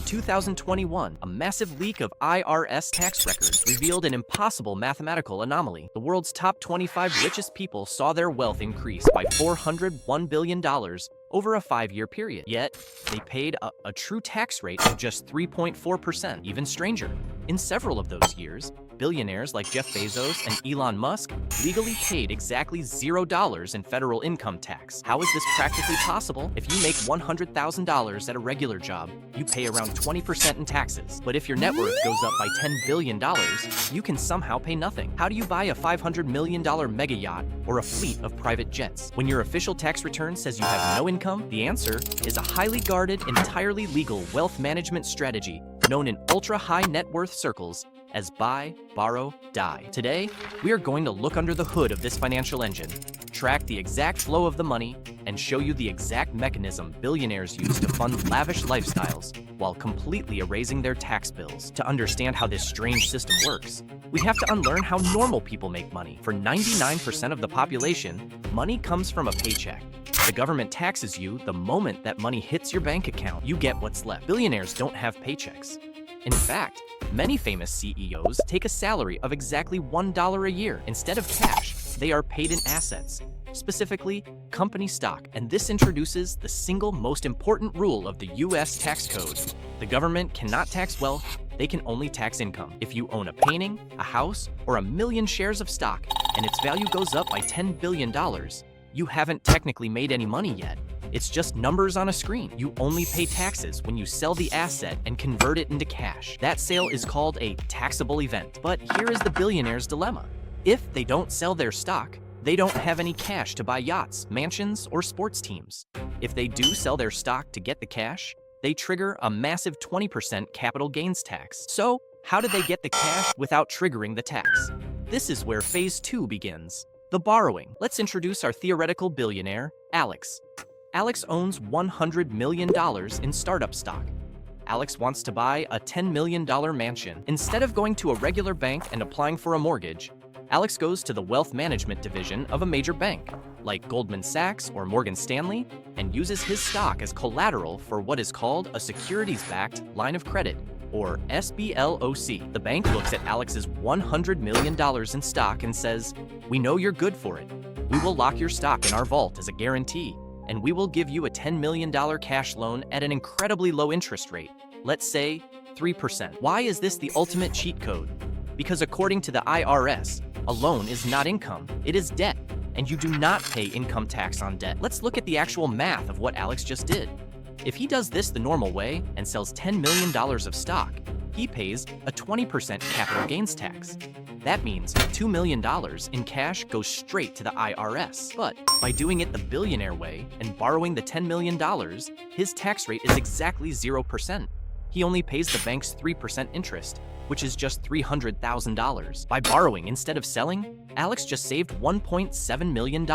2021, a massive leak of IRS tax records revealed an impossible mathematical anomaly. The world's top 25 richest people saw their wealth increase by $401 billion over a 5-year period. Yet, they paid a true tax rate of just 3.4%. Even stranger, in several of those years, billionaires like Jeff Bezos and Elon Musk legally paid exactly $0 in federal income tax. How is this practically possible? If you make $100,000 at a regular job, you pay around 20% in taxes. But if your net worth goes up by $10 billion, you can somehow pay nothing. How do you buy a $500 million mega yacht or a fleet of private jets? When your official tax return says you have no income, the answer is a highly guarded, entirely legal wealth management strategy known in ultra-high net worth circles as buy, borrow, die. Today, we are going to look under the hood of this financial engine, track the exact flow of the money, and show you the exact mechanism billionaires use to fund lavish lifestyles while completely erasing their tax bills. To understand how this strange system works, we have to unlearn how normal people make money. For 99% of the population, money comes from a paycheck. The government taxes you the moment that money hits your bank account. You get what's left. Billionaires don't have paychecks. In fact, many famous CEOs take a salary of exactly $1 a year. Instead of cash, they are paid in assets, specifically company stock. And this introduces the single most important rule of the US tax code. The government cannot tax wealth, they can only tax income. If you own a painting, a house, or 1 million shares of stock, and its value goes up by $10 billion, you haven't technically made any money yet. It's just numbers on a screen. You only pay taxes when you sell the asset and convert it into cash. That sale is called a taxable event. But here is the billionaire's dilemma. If they don't sell their stock, they don't have any cash to buy yachts, mansions, or sports teams. If they do sell their stock to get the cash, they trigger a massive 20% capital gains tax. So, how do they get the cash without triggering the tax? This is where phase 2 begins. The borrowing. Let's introduce our theoretical billionaire, Alex. Alex owns $100 million in startup stock. Alex wants to buy a $10 million mansion. Instead of going to a regular bank and applying for a mortgage, Alex goes to the wealth management division of a major bank, like Goldman Sachs or Morgan Stanley, and uses his stock as collateral for what is called a securities-backed line of credit, or SBLOC. The bank looks at Alex's $100 million in stock and says, "We know you're good for it. We will lock your stock in our vault as a guarantee, and we will give you a $10 million cash loan at an incredibly low interest rate, let's say 3%. Why is this the ultimate cheat code? Because according to the IRS, a loan is not income, it is debt, and you do not pay income tax on debt. Let's look at the actual math of what Alex just did. If he does this the normal way and sells $10 million of stock, he pays a 20% capital gains tax. That means $2 million in cash goes straight to the IRS. But by doing it the billionaire way and borrowing the $10 million, his tax rate is exactly 0%. He only pays the bank's 3% interest, which is just $300,000. By borrowing instead of selling, Alex just saved $1.7 million.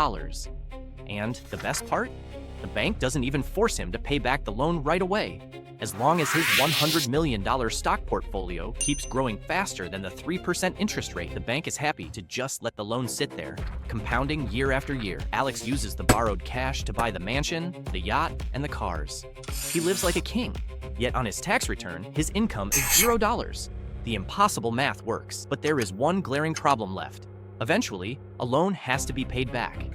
And the best part? The bank doesn't even force him to pay back the loan right away. As long as his $100 million stock portfolio keeps growing faster than the 3% interest rate, the bank is happy to just let the loan sit there, compounding year after year. Alex uses the borrowed cash to buy the mansion, the yacht, and the cars. He lives like a king, yet on his tax return, his income is $0. The impossible math works, but there is one glaring problem left. Eventually, a loan has to be paid back.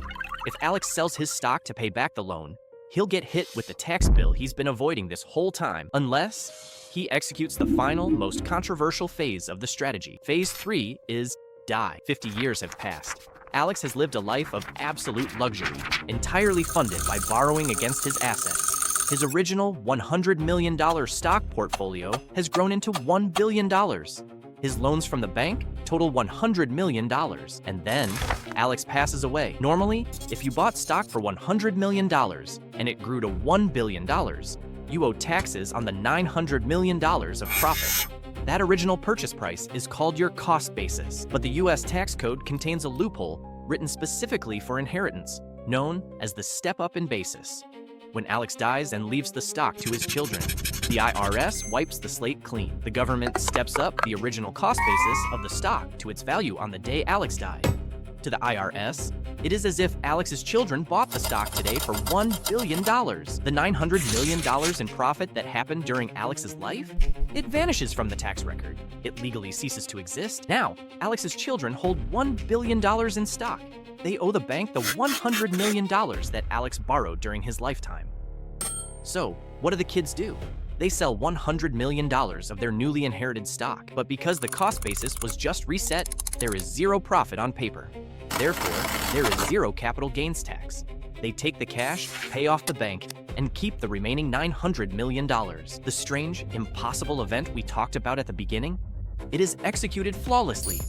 If Alex sells his stock to pay back the loan, he'll get hit with the tax bill he's been avoiding this whole time, unless he executes the final, most controversial phase of the strategy. Phase 3 is die. 50 years have passed. Alex has lived a life of absolute luxury, entirely funded by borrowing against his assets. His original $100 million stock portfolio has grown into $1 billion. His loans from the bank total $100 million. And then, Alex passes away. Normally, if you bought stock for $100 million and it grew to $1 billion, you owe taxes on the $900 million of profit. That original purchase price is called your cost basis. But the US tax code contains a loophole written specifically for inheritance, known as the step-up in basis. When Alex dies and leaves the stock to his children, the IRS wipes the slate clean. The government steps up the original cost basis of the stock to its value on the day Alex died. To the IRS, it is as if Alex's children bought the stock today for $1 billion. The $900 million in profit that happened during Alex's life? It vanishes from the tax record. It legally ceases to exist. Now, Alex's children hold $1 billion in stock. They owe the bank the $100 million that Alex borrowed during his lifetime. So, what do the kids do? They sell $100 million of their newly inherited stock, but because the cost basis was just reset, there is zero profit on paper. Therefore, there is zero capital gains tax. They take the cash, pay off the bank, and keep the remaining $900 million. The strange, impossible event we talked about at the beginning? It is executed flawlessly.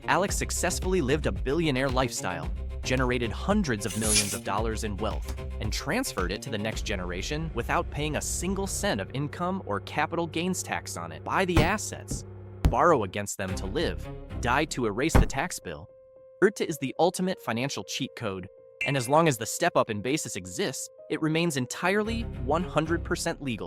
Alex successfully lived a billionaire lifestyle, generated hundreds of millions of dollars in wealth, and transferred it to the next generation without paying a single cent of income or capital gains tax on it. Buy the assets, borrow against them to live, die to erase the tax bill. IRTA is the ultimate financial cheat code, and as long as the step-up in basis exists, it remains entirely 100% legal.